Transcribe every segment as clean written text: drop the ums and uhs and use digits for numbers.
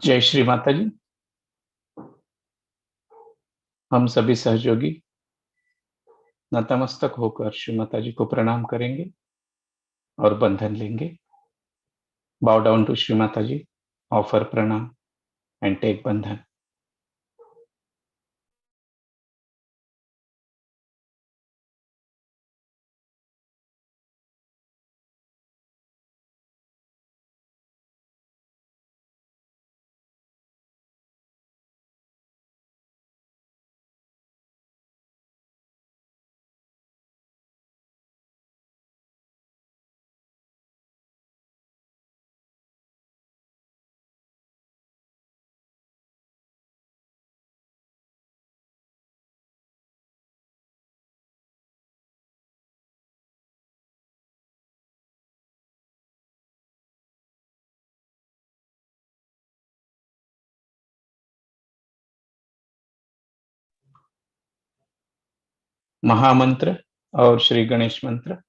जय श्री माता जी। हम सभी सहयोगी नतमस्तक होकर श्री माता जी को प्रणाम करेंगे और बंधन लेंगे। बाउ down to Shri Mata ji, offer प्रणाम एंड टेक बंधन। महामंत्र और श्री गणेश मंत्र।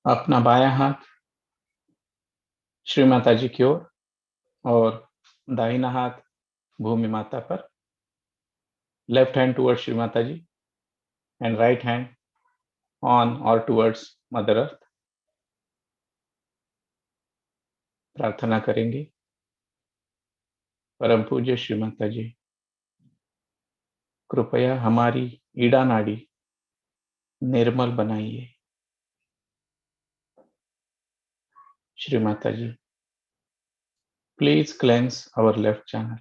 अपना बायां हाथ श्री माता जी की ओर और दाहिना हाथ भूमि माता पर। Left hand towards Shri Mata ji and right hand on or towards Mother Earth. प्रार्थना करेंगे। परम पूज्य श्री माता जी, कृपया हमारी ईड़ा नाड़ी निर्मल बनाइए। Shri Mata ji, please cleanse our left channel.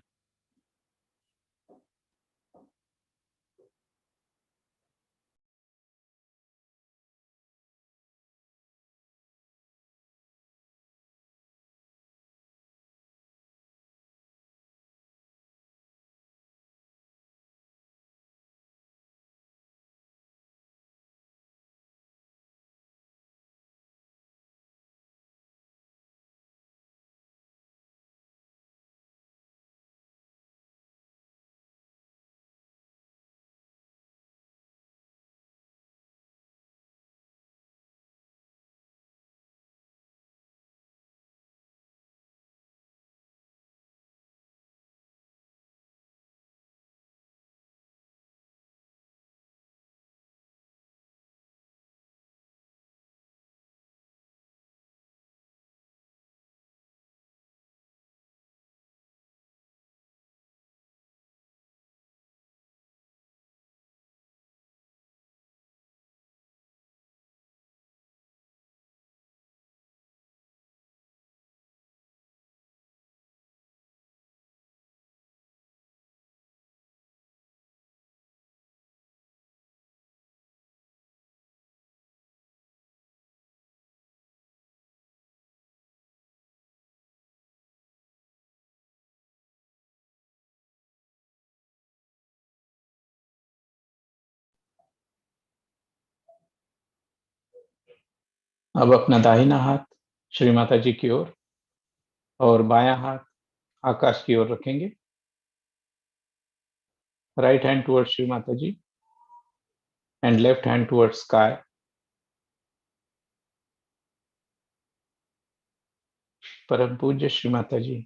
अब अपना दाहिना हाथ श्री माता जी की ओर और बायां हाथ आकाश की ओर रखेंगे। Right hand towards Shri Mata ji and left hand towards sky. परम पूज्य श्री माता जी,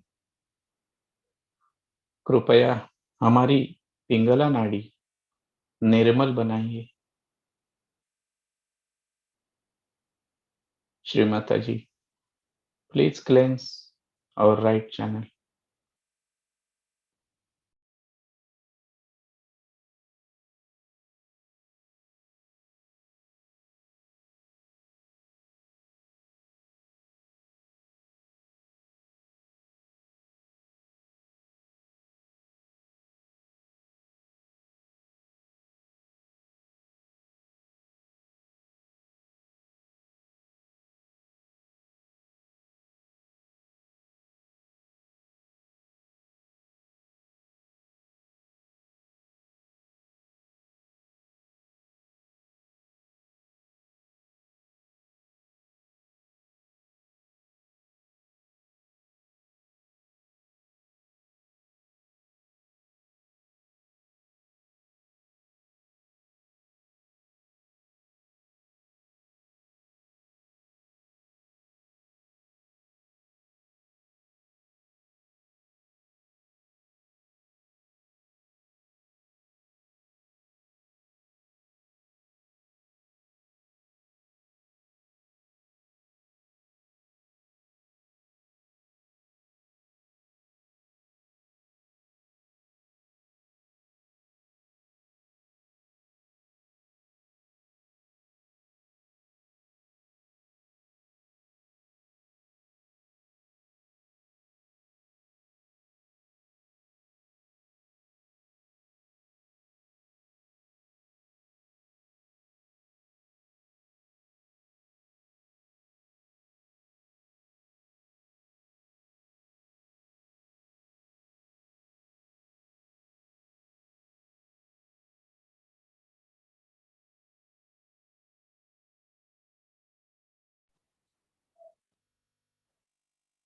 कृपया हमारी पिंगला नाड़ी निर्मल बनाइए। Shri Mata ji, please cleanse our right channel.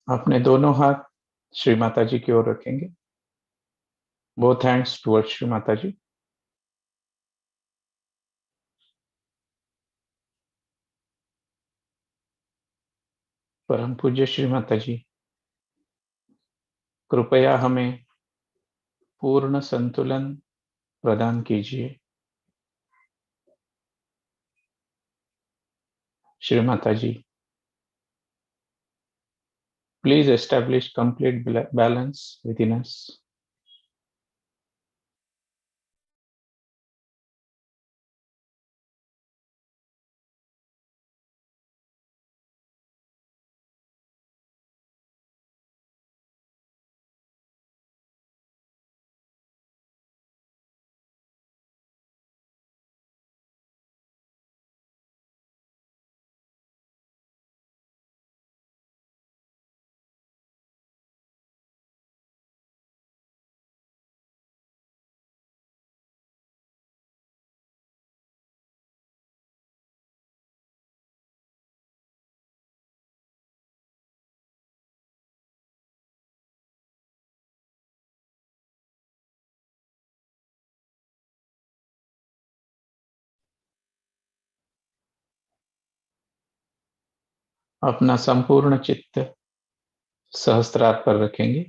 अपने दोनों हाथ श्री माता जी की ओर रखेंगे। Both hands towards Shri Mata जी। परम पूज्य श्री माता जी, कृपया हमें पूर्ण संतुलन प्रदान कीजिए। श्री माता जी, Please establish complete balance within us. अपना संपूर्ण चित्त सहस्त्रार पर रखेंगे.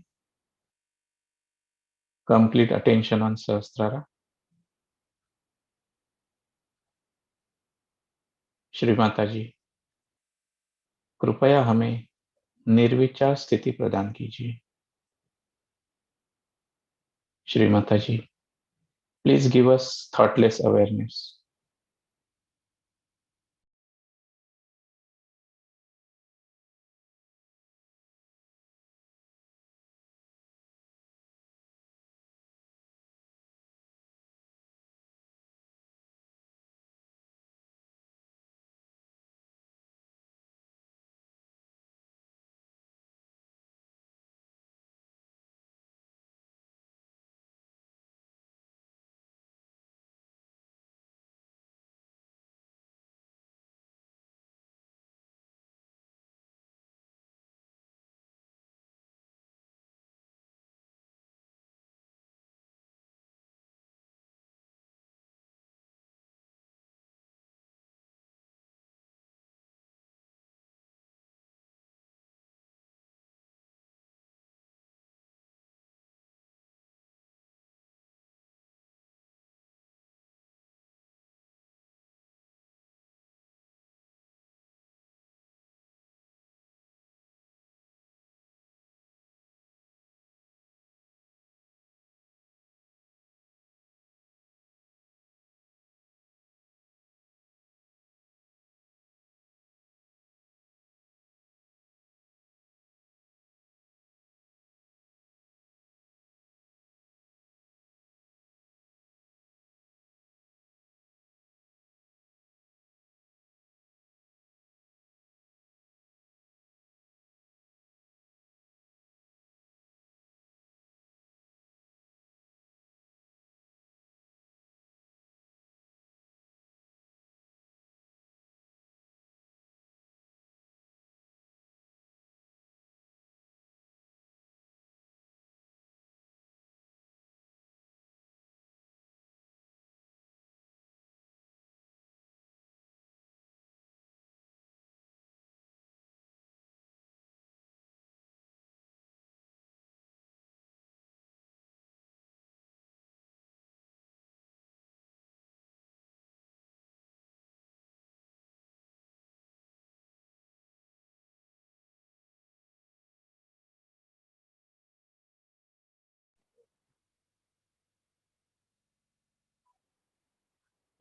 Complete attention on Sahasrara. Shri Mata जी, कृपया हमें निर्विचार स्थिति प्रदान कीजिए. श्री माता जी, please give us thoughtless awareness.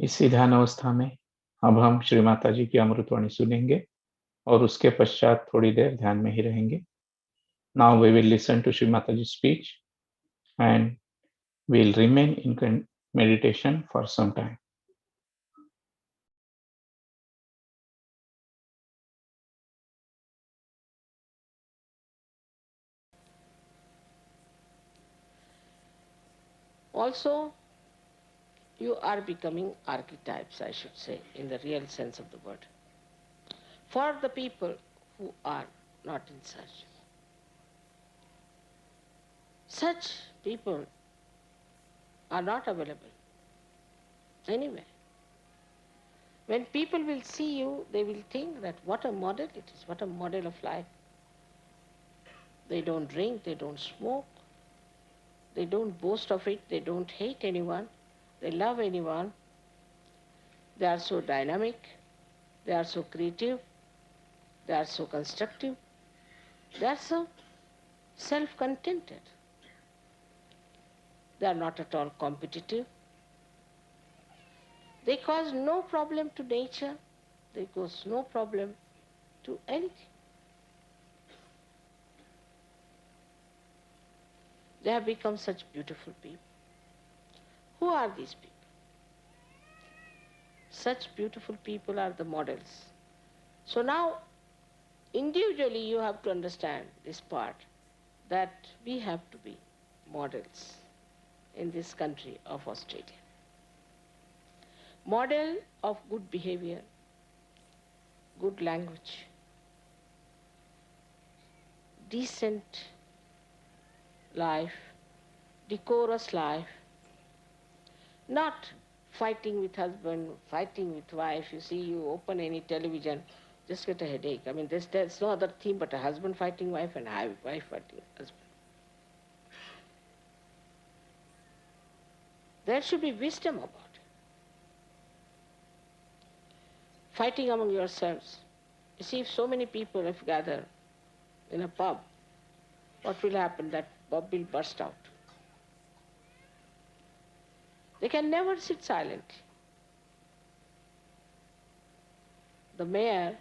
इसी ध्यान अवस्था में अब हम श्री माता जी की अमृतवाणी सुनेंगे और उसके पश्चात थोड़ी देर ध्यान में ही रहेंगे. Now we will listen to Shri Mataji's speech and we'll remain in meditation for some time. Also, you are becoming archetypes, I should say, in the real sense of the word, for the people who are not in search. Such people are not available anywhere. When people will see you, they will think that what a model it is, what a model of life. They don't drink, they don't smoke, they don't boast of it, they don't hate anyone, they love anyone. They are so dynamic, they are so creative, they are so constructive. They are so self-contented. They are not at all competitive. They cause no problem to nature. They cause no problem to anything. They have become such beautiful people. Who are these people? Such beautiful people are the models. So now, individually you have to understand this part, that we have to be models in this country of Australia. Model of good behavior, good language, decent life, decorous life, not fighting with husband, fighting with wife. You see, you open any television, just get a headache. I mean, there's no other theme but a husband fighting wife and a wife fighting husband. There should be wisdom about it. Fighting among yourselves. You see, if so many people have gathered in a pub, what will happen? That pub will burst out. They can never sit silently. The mayor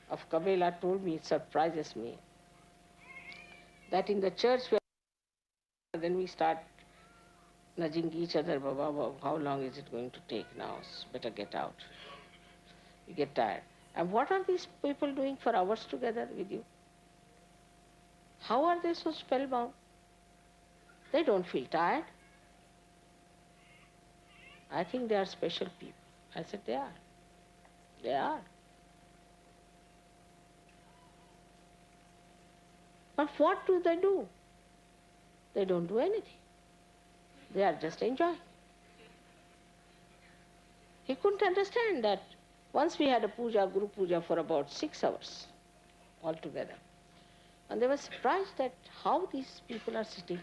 of Kabela told me, it surprises me, that in the church then we start nudging each other, Baba, how long is it going to take now? Better get out. You get tired. And what are these people doing for hours together with you? How are they so spellbound? They don't feel tired. I think they are special people. I said, they are. They are. But what do? They don't do anything. They are just enjoying. He couldn't understand that once we had a puja, Guru Puja, for about 6 hours altogether. And they were surprised at how these people are sitting.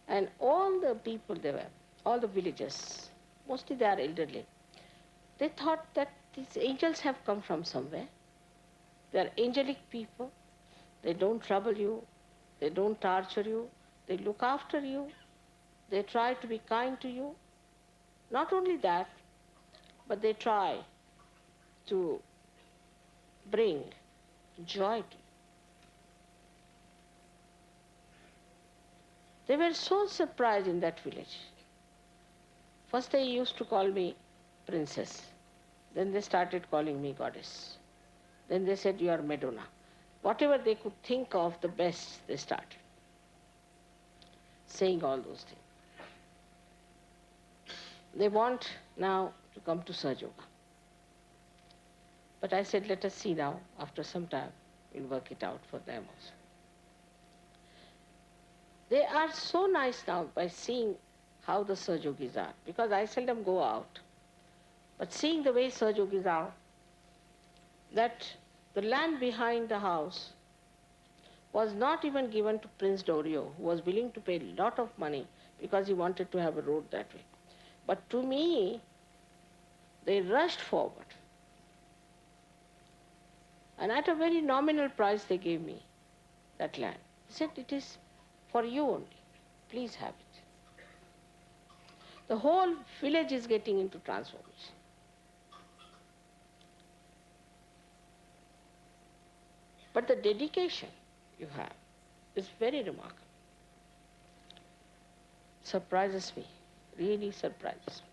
And all the people there were, all the villagers, mostly they are elderly, they thought that these angels have come from somewhere. They are angelic people. They don't trouble you. They don't torture you. They look after you. They try to be kind to you. Not only that, but they try to bring joy to you. They were so surprised in that village. First they used to call me princess. Then they started calling me goddess. Then they said, you are Madonna. Whatever they could think of the best, they started saying all those things. They want now to come to Sahaja. But I said, let us see now. After some time, we'll work it out for them also. They are so nice now by seeing how the Sahajogis are, because I seldom go out. But seeing the way Sahajogis are, that the land behind the house was not even given to Prince Dorio, who was willing to pay a lot of money because he wanted to have a road that way. But to me, they rushed forward. And at a very nominal price they gave me that land. They said, it is for you only. Please have it. The whole village is getting into transformation. But the dedication you have is very remarkable. Surprises me, really surprises me.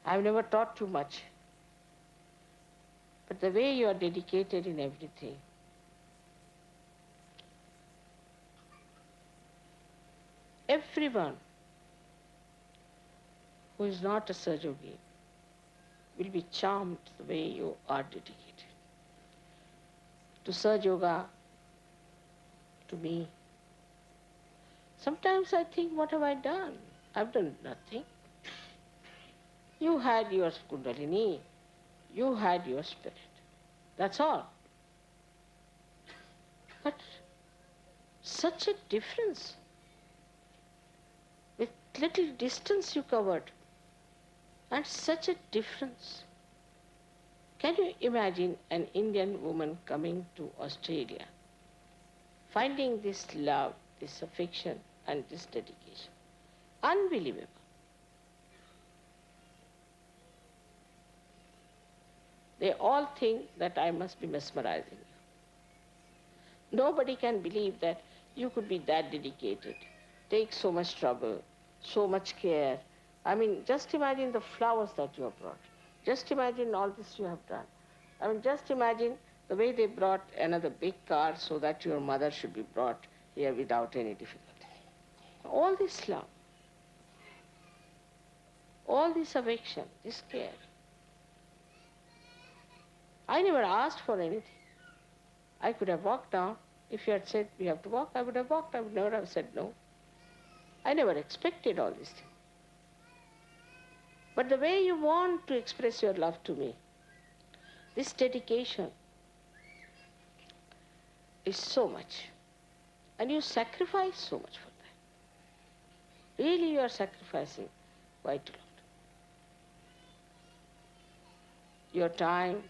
I've never taught you much, but the way you are dedicated in everything, everyone who is not a Sahajogi will be charmed the way you are dedicated to Sahaja Yoga, to me. Sometimes I think, what have I done? I've done nothing. You had your Kundalini, you had your spirit. That's all. But such a difference. With little distance you covered, and such a difference. Can you imagine an Indian woman coming to Australia finding this love, this affection, and this dedication. Unbelievable. They all think that I must be mesmerizing you. Nobody can believe that you could be that dedicated, take so much trouble, so much care. I mean, just imagine the flowers that you have brought. Just imagine all this you have done. I mean, just imagine the way they brought another big car so that your mother should be brought here without any difficulty. All this love, all this affection, this care. I never asked for anything. I could have walked down. If you had said we have to walk, I would have walked. I would never have said no. I never expected all these things. But the way you want to express your love to me, this dedication is so much. And you sacrifice so much for that. Really you are sacrificing quite a lot. Your time,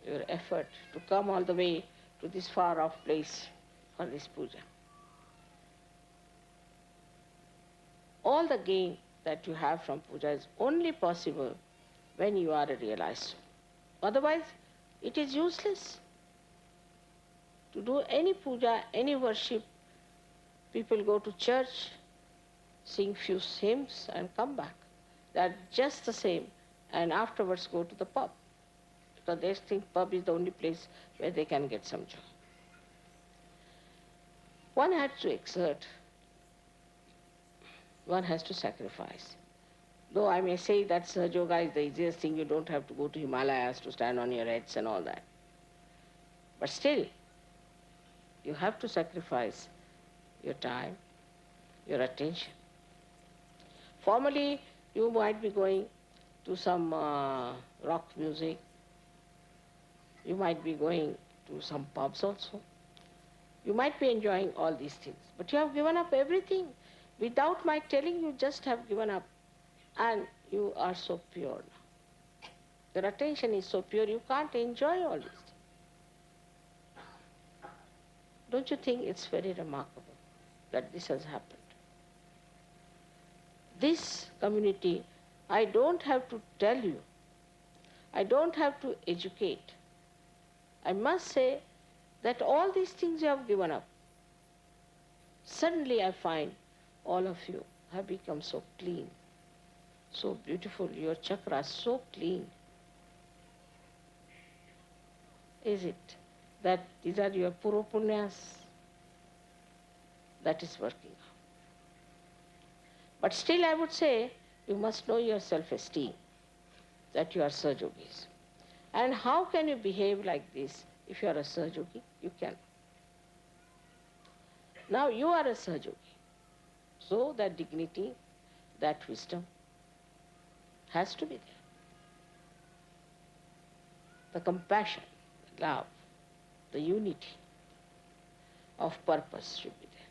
your effort to come all the way to this far off place for this puja. All the gain that you have from puja is only possible when you are a realized soul. Otherwise, it is useless to do any puja, any worship. People go to church, sing few hymns and come back. They are just the same, and afterwards go to the pub, because they think pub is the only place where they can get some joy. One has to exert, one has to sacrifice. Though I may say that Sahaja Yoga is the easiest thing, you don't have to go to Himalayas to stand on your heads and all that. But still, you have to sacrifice your time, your attention. Formally, you might be going to some rock music, you might be going to some pubs also. You might be enjoying all these things, but you have given up everything. Without my telling, you just have given up, and you are so pure now. Your attention is so pure, you can't enjoy all these things. Don't you think it's very remarkable that this has happened? This community, I don't have to tell you, I don't have to educate. I must say that all these things you have given up. Suddenly I find all of you have become so clean, so beautiful, your chakras so clean. Is it that these are your puro punyas? That is working out. But still I would say you must know your self-esteem, that you are Sahaja Yogis. And how can you behave like this if you are a Sahaja Yogi? You can. Now you are a Sahaja Yogi. So that dignity, that wisdom has to be there. The compassion, the love, the unity of purpose should be there.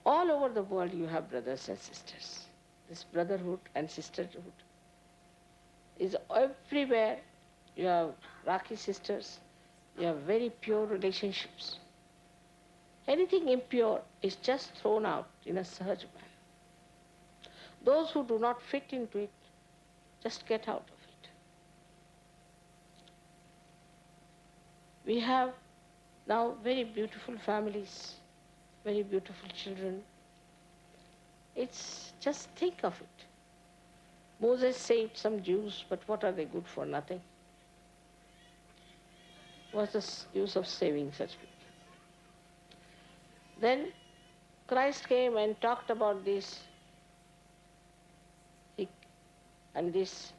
All over the world you have brothers and sisters. This brotherhood and sisterhood is everywhere. You have Rakhi sisters, you have very pure relationships. Anything impure is just thrown out in a Sahaja manner. Those who do not fit into it, just get out of it. We have now very beautiful families, very beautiful children. It's just think of it. Moses saved some Jews, but what are they good for? Nothing. What's the use of saving such people? Then Christ came and talked about this, and this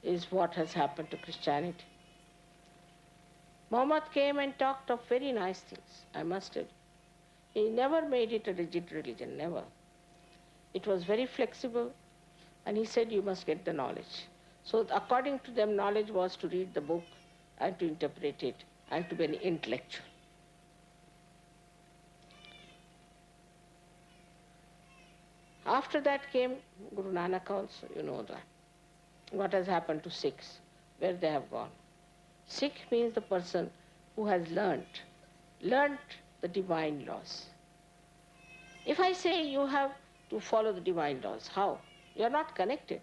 is what has happened to Christianity. Muhammad came and talked of very nice things, I must admit. He never made it a rigid religion, never. It was very flexible, and he said you must get the knowledge. So according to them, knowledge was to read the book and to interpret it and to be an intellectual. After that came Guru Nanak also, you know that. What has happened to Sikhs, where they have gone. Sikh means the person who has learnt the divine laws. If I say you have to follow the divine laws, how? You are not connected.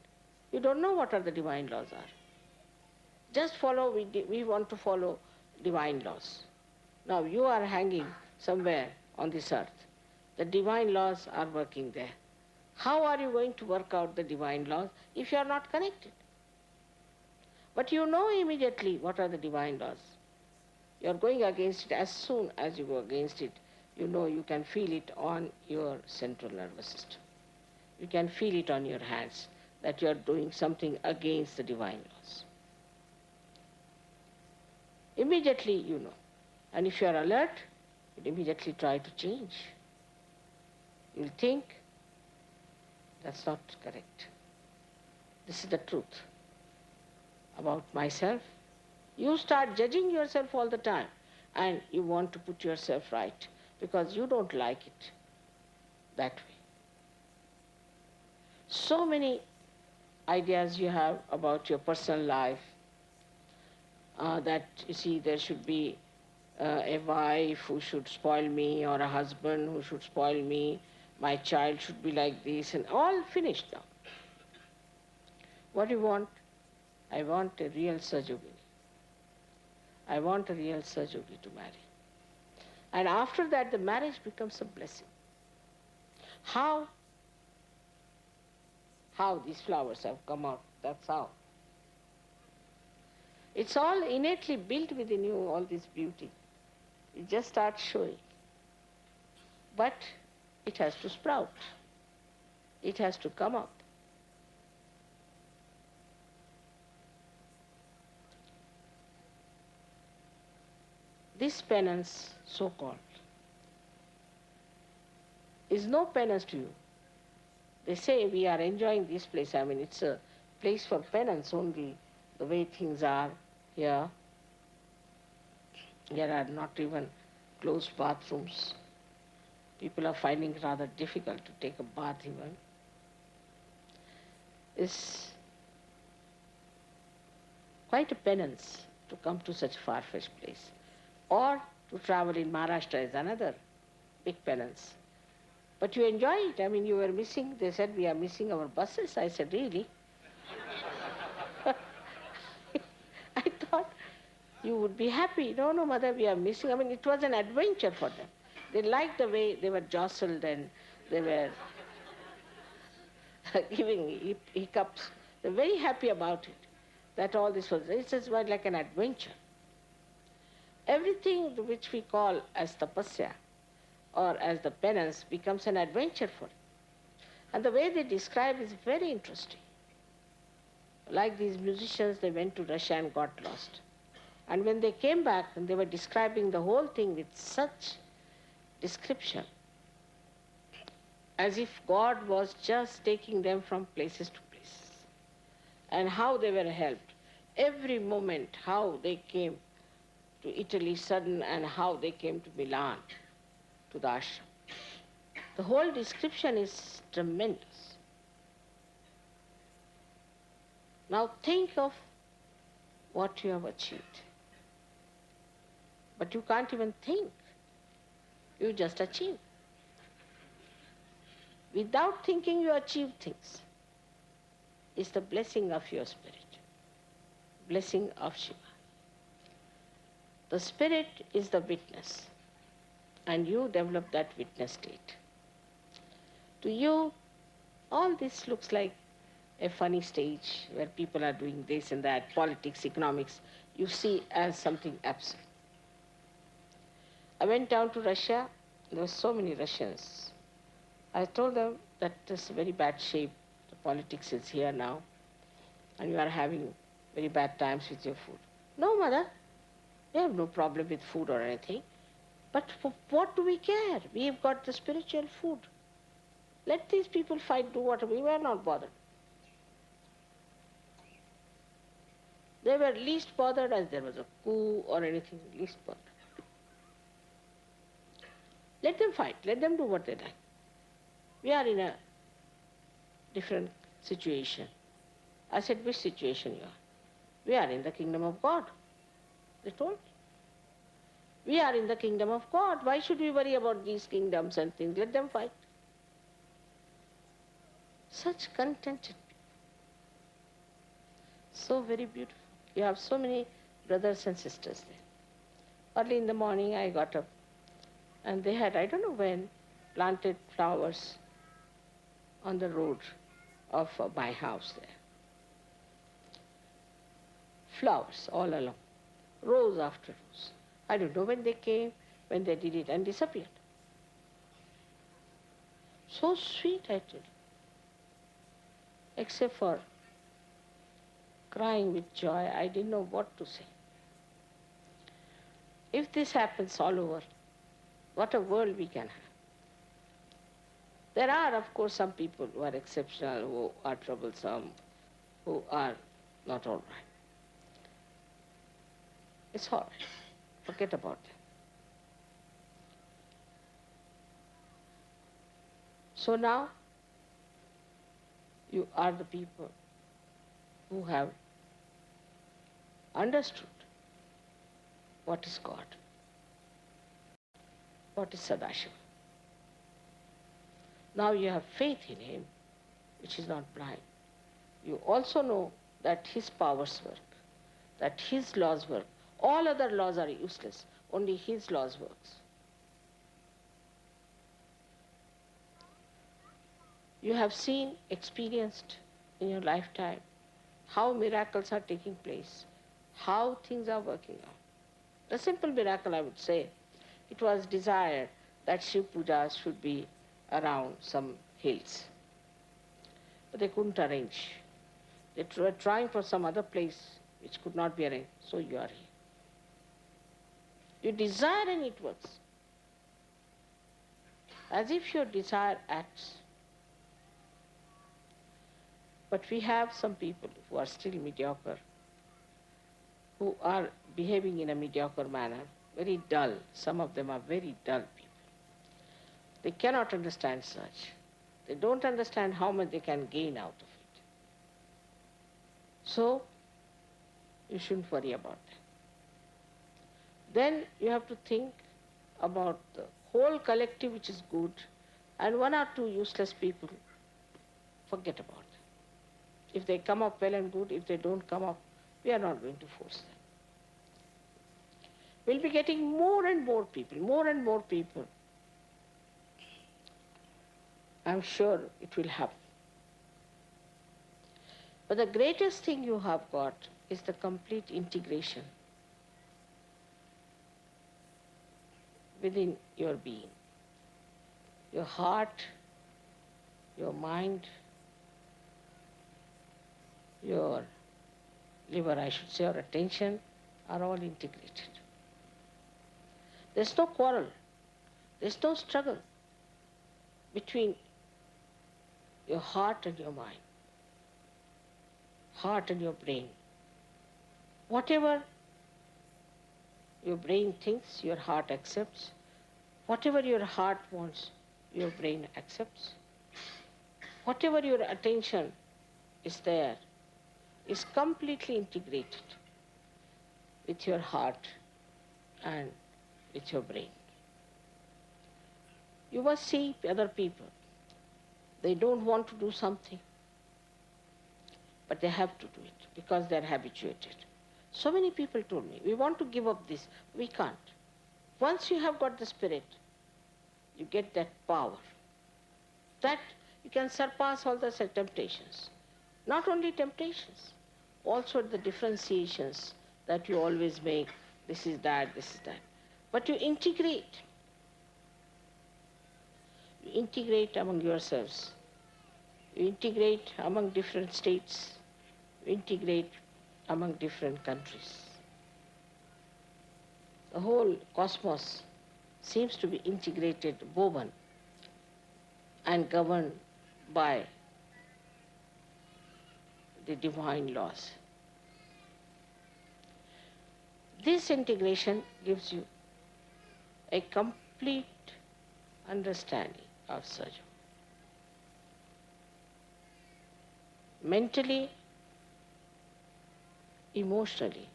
You don't know what are the divine laws are. Just follow, we want to follow divine laws. Now you are hanging somewhere on this earth. The divine laws are working there. How are you going to work out the divine laws if you are not connected? But you know immediately what are the divine laws. You are going against it. As soon as you go against it, you know you can feel it on your central nervous system. You can feel it on your hands that you are doing something against the divine laws. Immediately you know. And if you are alert, you immediately try to change. You'll think, that's not correct. This is the truth about myself. You start judging yourself all the time and you want to put yourself right because you don't like it that way. So many ideas you have about your personal life, that you see there should be a wife who should spoil me or a husband who should spoil me, my child should be like this, and all finished now. What do you want? I want a real Sajogini. I want a real Sajogi to marry. And after that the marriage becomes a blessing. How? How these flowers have come out, that's how. It's all innately built within you, all this beauty. It just starts showing. But it has to sprout. It has to come out. This penance, so-called, is no penance to you. They say we are enjoying this place. I mean, it's a place for penance only, the way things are here. There are not even closed bathrooms. People are finding it rather difficult to take a bath even. It's quite a penance to come to such a far-fetched place. Or to travel in Maharashtra is another big penance. But you enjoy it. I mean, you were missing, they said, we are missing our buses. I said, really? I thought you would be happy. No, no, mother, we are missing. I mean, it was an adventure for them. They liked the way they were jostled and they were giving hiccups. They're very happy about it, that all this was, it was like an adventure. Everything which we call as tapasya or as the penance becomes an adventure for it. And the way they describe is very interesting. Like these musicians, they went to Russia and got lost. And when they came back, and they were describing the whole thing with such description, as if God was just taking them from places to places, and how they were helped. Every moment, how they came to Italy sudden and how they came to Milan, to the ashram. The whole description is tremendous. Now think of what you have achieved. But you can't even think. You just achieve. Without thinking, you achieve things. It's the blessing of your spirit, blessing of Shiva. The spirit is the witness, and you develop that witness state. To you, all this looks like a funny stage where people are doing this and that, politics, economics, you see as something absurd. I went down to Russia. There were so many Russians. I told them that this is very bad shape. The politics is here now, and you are having very bad times with your food. No, mother, we have no problem with food or anything. But for what do we care? We have got the spiritual food. Let these people fight, do whatever. We were not bothered. They were least bothered as there was a coup or anything, least bothered. Let them fight. Let them do what they like. We are in a different situation. I said, which situation you are? We are in the kingdom of God. They told me. We are in the kingdom of God. Why should we worry about these kingdoms and things? Let them fight. Such contented people. So very beautiful. You have so many brothers and sisters there. Early in the morning I got up and they had, I don't know when, planted flowers on the road of my house there. Flowers all along, rows after rows. I don't know when they came, when they did it and disappeared. So sweet, I tell you. Except for crying with joy, I didn't know what to say. If this happens all over, what a world we can have. There are, of course, some people who are exceptional, who are troublesome, who are not all right. It's all right. Forget about it. So now, you are the people who have understood what is God, what is Sadashiva. Now you have faith in Him, which is not blind. You also know that His powers work, that His laws work. All other laws are useless. Only His laws works. You have seen, experienced in your lifetime how miracles are taking place, how things are working out. A simple miracle, I would say, it was desired that Shiv Pujas should be around some hills. But they couldn't arrange. They were trying for some other place which could not be arranged. So you are here. You desire and it works. As if your desire acts. But we have some people who are still mediocre, who are behaving in a mediocre manner, very dull. Some of them are very dull people. They cannot understand such. They don't understand how much they can gain out of it. So, you shouldn't worry about that. Then you have to think about the whole collective which is good, and one or two useless people, forget about them. If they come up well and good, if they don't come up, we are not going to force them. We'll be getting more and more people, more and more people. I'm sure it will happen. But the greatest thing you have got is the complete integration within your being. Your heart, your mind, your liver, I should say, or attention, are all integrated. There's no quarrel. There's no struggle between your heart and your mind, heart and your brain. Whatever your brain thinks, your heart accepts. Whatever your heart wants, your brain accepts. Whatever your attention is there is completely integrated with your heart and with your brain. You must see other people. They don't want to do something, but they have to do it because they're habituated. So many people told me, we want to give up this. We can't. Once you have got the spirit, you get that power. That you can surpass all the temptations. Not only temptations, also the differentiations that you always make. This is that, this is that. But you integrate. You integrate among yourselves. You integrate among different states. You integrate among different countries. The whole cosmos seems to be integrated, woven, and governed by the divine laws. This integration gives you a complete understanding of Sahaja. Mentally, emotionally,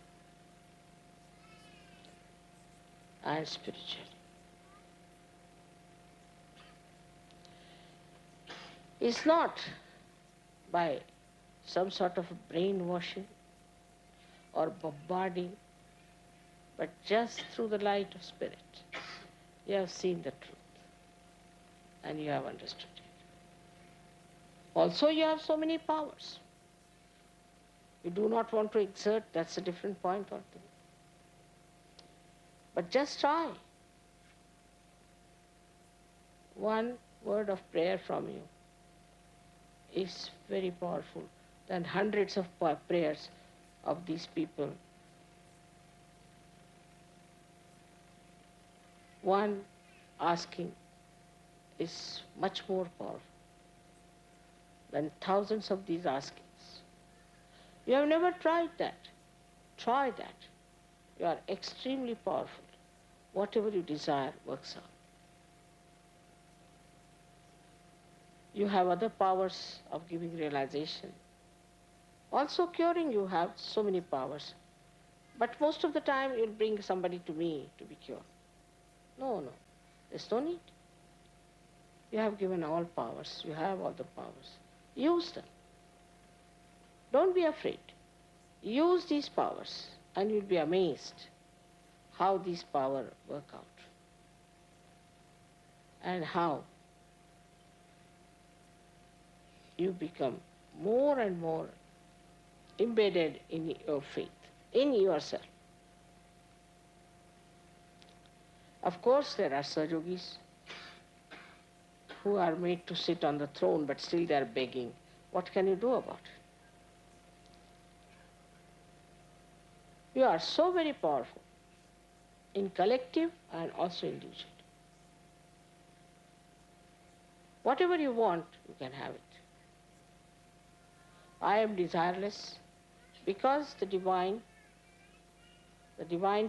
and spiritually. It's not by some sort of brainwashing or bombarding, but just through the light of spirit. You have seen the truth and you have understood it. Also, you have so many powers. You do not want to exert, that's a different point altogether. But just try. One word of prayer from you is very powerful than hundreds of prayers of these people. One asking is much more powerful than thousands of these askings. You have never tried that. Try that. You are extremely powerful. Whatever you desire works out. You have other powers of giving realization. Also curing, you have so many powers. But most of the time you'll bring somebody to me to be cured. No, there's no need. You have given all powers. You have all the powers. Use them. Don't be afraid. Use these powers and you'll be amazed how these powers work out and how you become more and more embedded in your faith, in yourself. Of course, there are Sahajogis who are made to sit on the throne, but still they are begging. What can you do about it? You are so very powerful in collective and also individual. Whatever you want, you can have it. I am desireless because the divine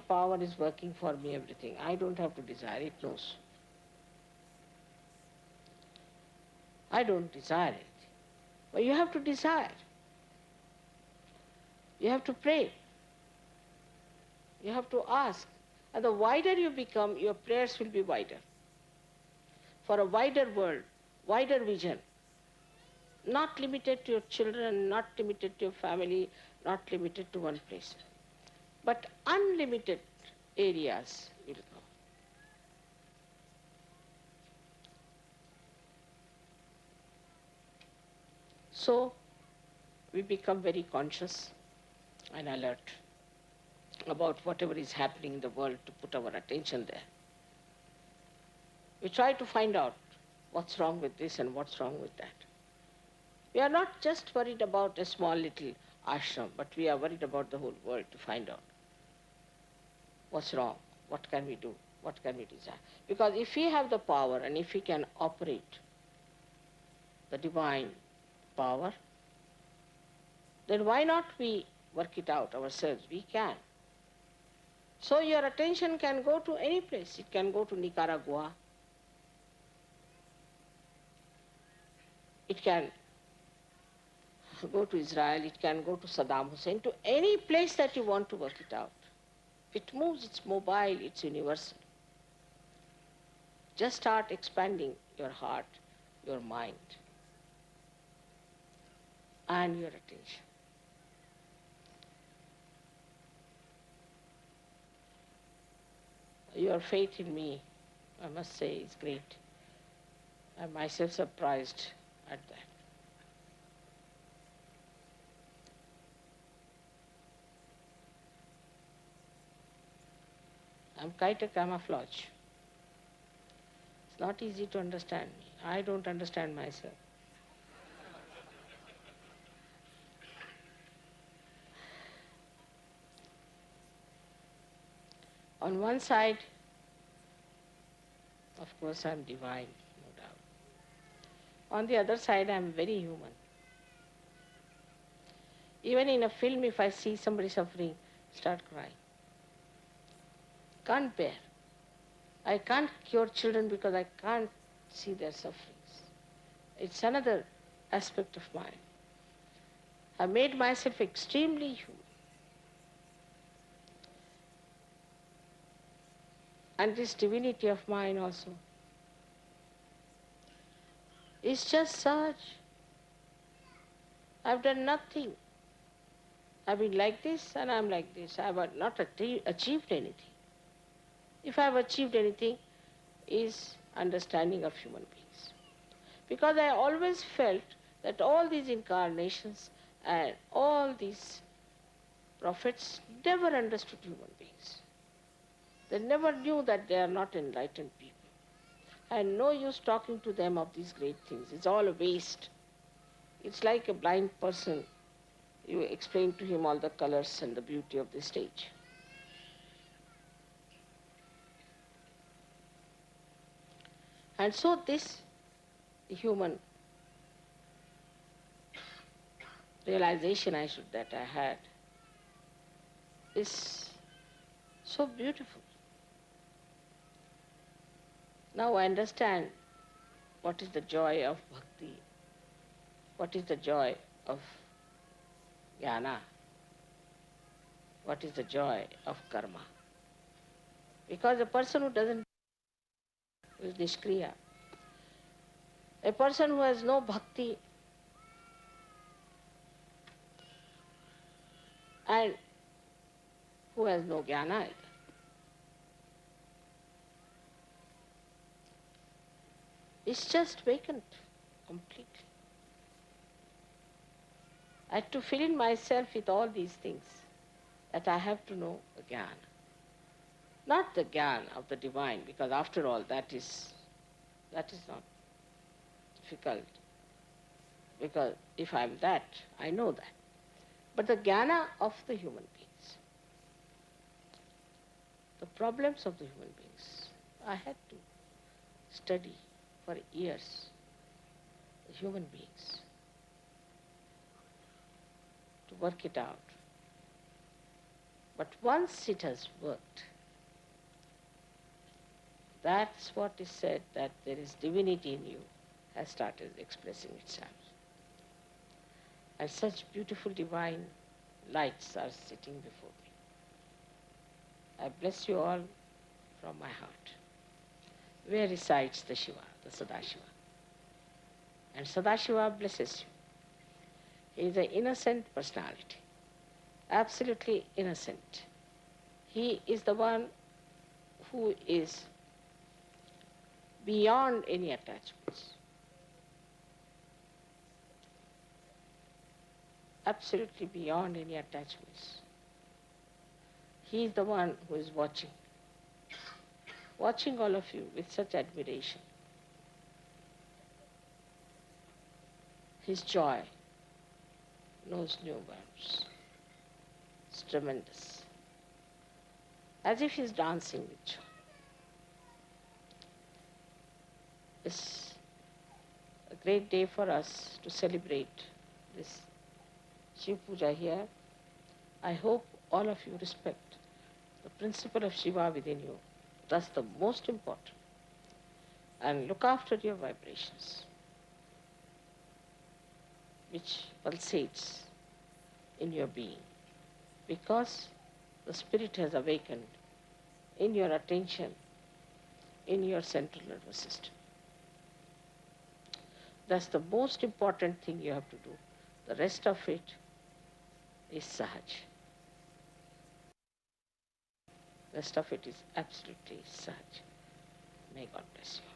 power is working for me, everything. I don't have to desire, it knows. I don't desire it. But you have to desire. You have to pray. You have to ask. And the wider you become, your prayers will be wider. For a wider world, wider vision. Not limited to your children, not limited to your family, not limited to one place. But unlimited areas will go. So, we become very conscious and alert about whatever is happening in the world to put our attention there. We try to find out what's wrong with this and what's wrong with that. We are not just worried about a small little ashram, but we are worried about the whole world to find out what's wrong, what can we do, what can we desire. Because if we have the power and if we can operate the divine power, then why not we work it out ourselves? We can. So your attention can go to any place. It can go to Nicaragua. It can go to Israel. It can go to Saddam Hussein, to any place that you want to work it out. It moves, it's mobile, it's universal. Just start expanding your heart, your mind, and your attention. Your faith in me, I must say, is great. I'm myself surprised at that. I'm quite a camouflage. It's not easy to understand me. I don't understand myself. On one side, of course, I'm divine, no doubt. On the other side, I'm very human. Even in a film, if I see somebody suffering, start crying. Can't bear. I can't cure children because I can't see their sufferings. It's another aspect of mine. I made myself extremely human. And this divinity of mine also is just such. I've done nothing. I've been like this and I'm like this. I have not achieved anything. If I've achieved anything, is understanding of human beings. Because I always felt that all these incarnations and all these prophets never understood human beings. They never knew that they are not enlightened people. And no use talking to them of these great things. It's all a waste. It's like a blind person. You explain to him all the colors and the beauty of the stage. And so this human realization that I had is so beautiful. Now I understand what is the joy of bhakti, what is the joy of jnana, what is the joy of karma. Because a person who doesn't is nishkriya, a person who has no bhakti and who has no jnana either, is just vacant completely. I had to fill in myself with all these things that I have to know the jnana. Not the jnana of the divine, because after all that is not difficult. Because if I am that, I know that. But the jnana of the human beings, the problems of the human beings, I had to study for years the human beings to work it out. But once it has worked, that's what is said, that there is divinity in you, has started expressing itself. And such beautiful divine lights are sitting before me. I bless you all from my heart. Where resides the Shiva, the Sadashiva? And Sadashiva blesses you. He is an innocent personality, absolutely innocent. He is the one who is beyond any attachments, absolutely beyond any attachments. He is the one who is watching all of you with such admiration. His joy knows no bounds. It's tremendous. As if he's dancing with joy. It's a great day for us to celebrate this Shiv Puja here. I hope all of you respect the principle of Shiva within you. That's the most important. And look after your vibrations, which pulsates in your being, because the spirit has awakened in your attention, in your central nervous system. That's the most important thing you have to do. The rest of it is Sahaja. The rest of it is absolutely Sahaja. May God bless you.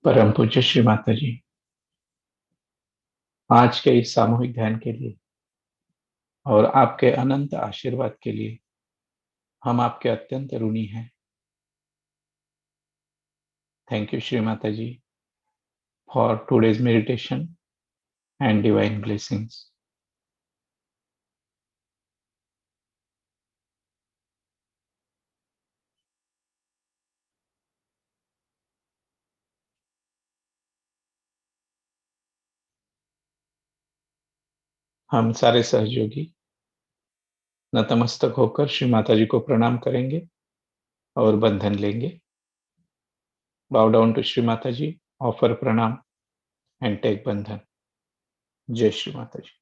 परम पूज्य श्री माता जी, आज के इस सामूहिक ध्यान के लिए और आपके अनंत आशीर्वाद के लिए हम आपके अत्यंत ऋणी हैं। Thank you Shri Mata ji for today's meditation and divine blessings. हम सारे सहयोगी नतमस्तक होकर श्री माता जी को प्रणाम करेंगे और बंधन लेंगे। बाउ down to Shri Mata ji, offer प्रणाम एंड टेक बंधन। जय श्री माता जी।